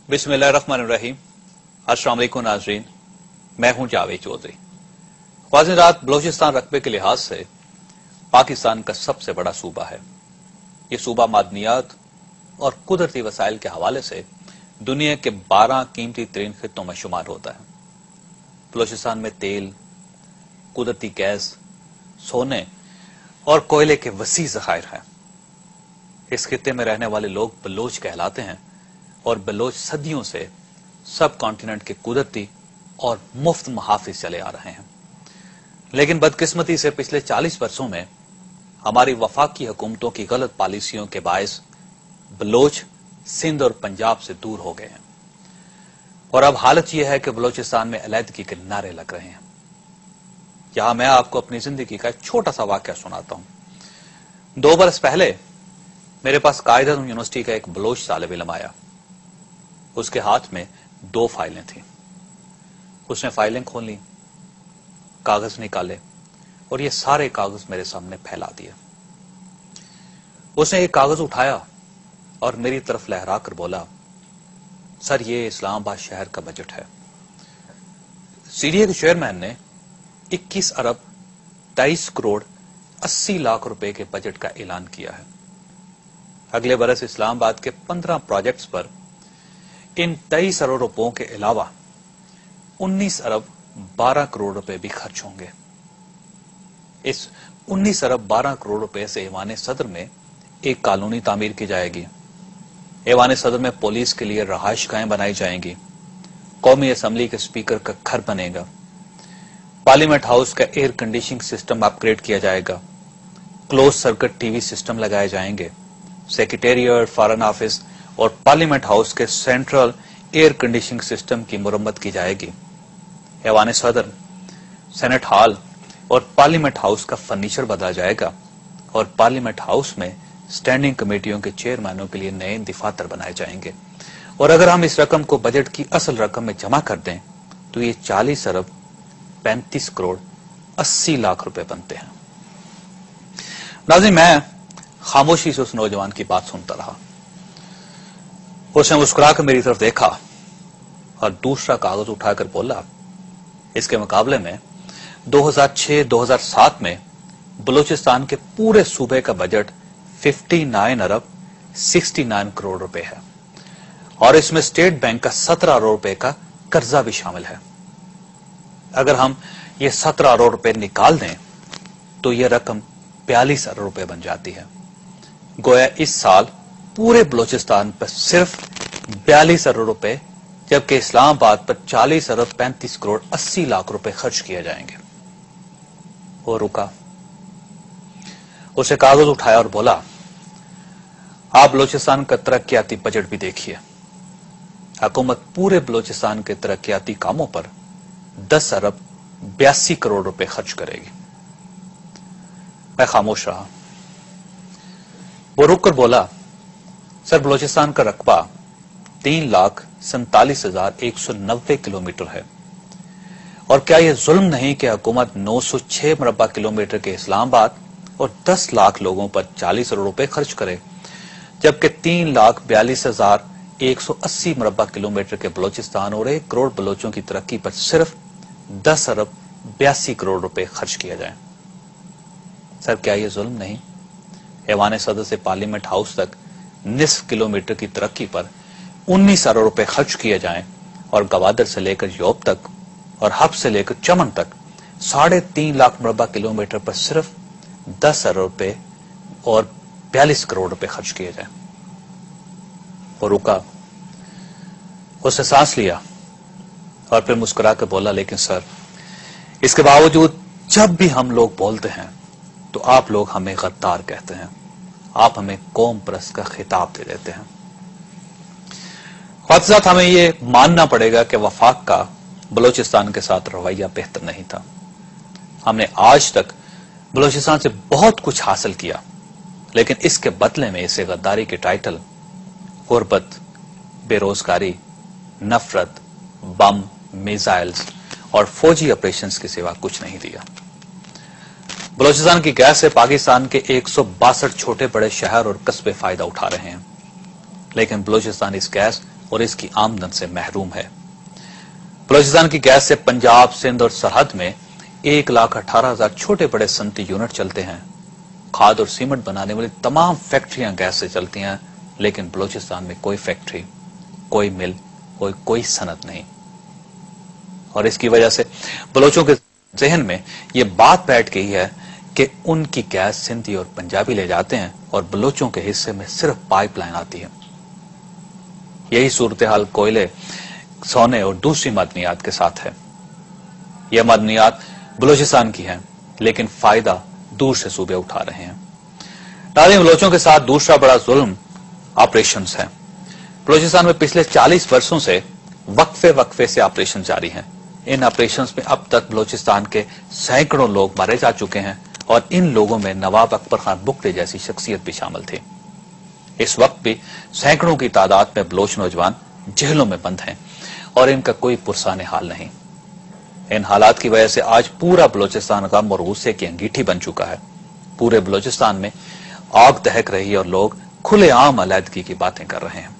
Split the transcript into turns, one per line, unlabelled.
बिस्मिल्लाहिर्रहमानिर्रहीम। अस्सलाम वालेकुम नाज़रीन, मैं हूं जावेद चौधरी। ख्वाज़-ए-रात बलोचिस्तान रकबे के लिहाज से पाकिस्तान का सबसे बड़ा सूबा है। ये सूबा मादनियात और कुदरती वसाइल के हवाले से दुनिया के 12 कीमती तरीन खित्तों में शुमार होता है। बलोचिस्तान में तेल, कुदरती गैस, सोने और कोयले के वसी ज़खायर हैं। इस खित्ते में रहने वाले लोग बलोच कहलाते हैं और बलोच सदियों से सब कॉन्टिनेंट के कुदरती और मुफ्त मुहाफिज चले आ रहे हैं। लेकिन बदकिस्मती से पिछले 40 वर्षों में हमारी वफाकी हुकूमतों की गलत पॉलिसियों के बायस बलोच सिंध और पंजाब से दूर हो गए हैं और अब हालत यह है कि बलोचिस्तान में अलहदगी के नारे लग रहे हैं। यहां मैं आपको अपनी जिंदगी का एक छोटा सा वाकया सुनाता हूं। 2 बरस पहले मेरे पास कायदा यूनिवर्सिटी का एक बलोच तालिब इल्म आया। उसके हाथ में 2 फाइलें थीं। उसने फाइलें खोली, कागज निकाले और ये सारे कागज मेरे सामने फैला दिए। उसने एक कागज उठाया और मेरी तरफ लहरा कर बोला, सर ये इस्लामाबाद शहर का बजट है। सीडीए के चेयरमैन ने 21 अरब 23 करोड़ 80 लाख रुपए के बजट का ऐलान किया है। अगले बरस इस्लामाबाद के 15 प्रोजेक्ट्स पर इन 23 अरब रुपयों के अलावा 19 अरब 12 करोड़ रुपए भी खर्च होंगे। इस 19 अरब 12 करोड़ रुपए से ऐवान सदर में एक कॉलोनी तामीर की जाएगी। ऐवान सदर में पुलिस के लिए रहायशगाहें बनाई जाएंगी। कौमी असम्बली के स्पीकर का घर बनेगा। पार्लियामेंट हाउस का एयर कंडीशनिंग सिस्टम अपग्रेड किया जाएगा। क्लोज सर्किट टीवी सिस्टम लगाए जाएंगे। सेक्रेटेरिएट, फॉरेन ऑफिस और पार्लियामेंट हाउस के सेंट्रल एयर कंडीशनिंग सिस्टम की मुरम्मत की जाएगी। ऐवान सदर, सेनेट हॉल और पार्लियामेंट हाउस का फर्नीचर बदला जाएगा और पार्लियामेंट हाउस में स्टैंडिंग कमेटियों के चेयरमैनों के लिए नए दफातर बनाए जाएंगे। और अगर हम इस रकम को बजट की असल रकम में जमा कर दें तो ये 40 अरब 35 करोड़ 80 लाख रुपए बनते हैं। नाज़रीन, मैं खामोशी से उस नौजवान की बात सुनता रहा। उसने मुस्कुराकर मेरी तरफ देखा और दूसरा कागज उठाकर बोला, इसके मुकाबले में 2006-2007 में बलूचिस्तान के पूरे सूबे का बजट 59 अरब 69 करोड़ रुपए है और इसमें स्टेट बैंक का 17 अरब रुपए का कर्जा भी शामिल है। अगर हम ये 17 अरब रुपए निकाल दें तो यह रकम 42 अरब रुपए बन जाती है। गोया इस साल पूरे बलूचिस्तान पर सिर्फ 42 अरब रुपए जबकि इस्लामाबाद पर 40 अरब 35 करोड़ 80 लाख रुपए खर्च किए जाएंगे। वो रुका, उसे कागज उठाया और बोला, आप बलूचिस्तान का तरक्याती बजट भी देखिए। हुकूमत पूरे बलूचिस्तान के तरक्याती कामों पर 10 अरब 82 करोड़ रुपए खर्च करेगी। मैं खामोश रहा। वो रुककर बोला, सर बलूचिस्तान का रकबा 3,47,190 किलोमीटर है और क्या यह जुल्म नहीं कि हुकूमत 906 मुरब्बा किलोमीटर के इस्लामाबाद और 10 लाख लोगों पर 40 अरब रुपए खर्च करे जबकि 3,42,180 मुरब्बा किलोमीटर के बलूचिस्तान और 1 करोड़ बलोचों की तरक्की पर सिर्फ 10 अरब 82 करोड़ रुपए खर्च किया जाए। सर क्या यह जुल्म नहीं? ऐवान सदर से पार्लियामेंट हाउस तक निस्फ किलोमीटर की तरक्की पर 19 अरब रुपए खर्च किए जाएं और गवादर से लेकर योब तक और हब से लेकर चमन तक 3.5 लाख मुरब्बा किलोमीटर पर सिर्फ 10 अरब रुपए और 42 करोड़ रुपए खर्च किए जाएं। वो रुका, उसने सांस लिया और फिर मुस्कुरा कर बोला, लेकिन सर इसके बावजूद जब भी हम लोग बोलते हैं तो आप लोग हमें गद्दार कहते हैं, आप हमें कौम परस्त का खिताब दे देते हैं। साथ हमें यह मानना पड़ेगा कि वफाक का बलूचिस्तान के साथ रवैया बेहतर नहीं था। हमने आज तक बलूचिस्तान से बहुत कुछ हासिल किया लेकिन इसके बदले में इसे गद्दारी के टाइटल, गुर्बत, बेरोजगारी, नफरत, बम, मिसाइल्स और फौजी ऑपरेशंस के सिवा कुछ नहीं दिया। बलूचिस्तान की गैस से पाकिस्तान के 162 छोटे बड़े शहर और कस्बे फायदा उठा रहे हैं लेकिन बलूचिस्तान इस गैस اور اس کی آمدن سے محروم ہے۔ بلوچستان کی گیس سے پنجاب، سندھ اور سرحد میں 1,18,000 چھوٹے بڑے صنعتی یونٹ چلتے ہیں۔ کھاد اور سیمنٹ بنانے والی تمام فیکٹریاں گیس سے چلتی ہیں، لیکن بلوچستان میں کوئی فیکٹری، کوئی مل اور کوئی صنعت نہیں۔ اور اس کی وجہ سے بلوچوں کے ذہن میں یہ بات بیٹھ گئی ہے کہ ان کی گیس سندھی اور پنجابی لے جاتے ہیں اور بلوچوں کے حصے میں صرف پائپ لائن آتی ہے۔ یہی صورتحال کوئلے، سونے اور دوسری معدنیات کے ساتھ ہے۔ یہ معدنیات بلوچستان کی ہیں، لیکن فائدہ دور سے صوبے اٹھا رہے ہیں۔ ناظرین، بلوچوں کے ساتھ دوسرا بڑا ظلم آپریشنز ہے۔ بلوچستان میں پچھلے 40 برسوں سے وقفے سے آپریشن جاری ہیں۔ ان آپریشنز میں اب تک بلوچستان کے سینکڑوں لوگ مارے جا چکے ہیں، اور ان لوگوں میں نواب اکبر خان بگٹی جیسی شخصیت بھی شامل تھی۔ اس وقت بھی سینکڑوں کی تعداد میں بلوچ نوجوان جیلوں میں بند ہیں، اور ان کا کوئی پرسان حال نہیں۔ ان حالات کی وجہ سے آج پورا بلوچستان غم اور غصے کی انگیٹھی بن چکا ہے۔ پورے بلوچستان میں آگ دہک رہی ہے اور لوگ کھلے عام علیحدگی کی باتیں کر رہے ہیں۔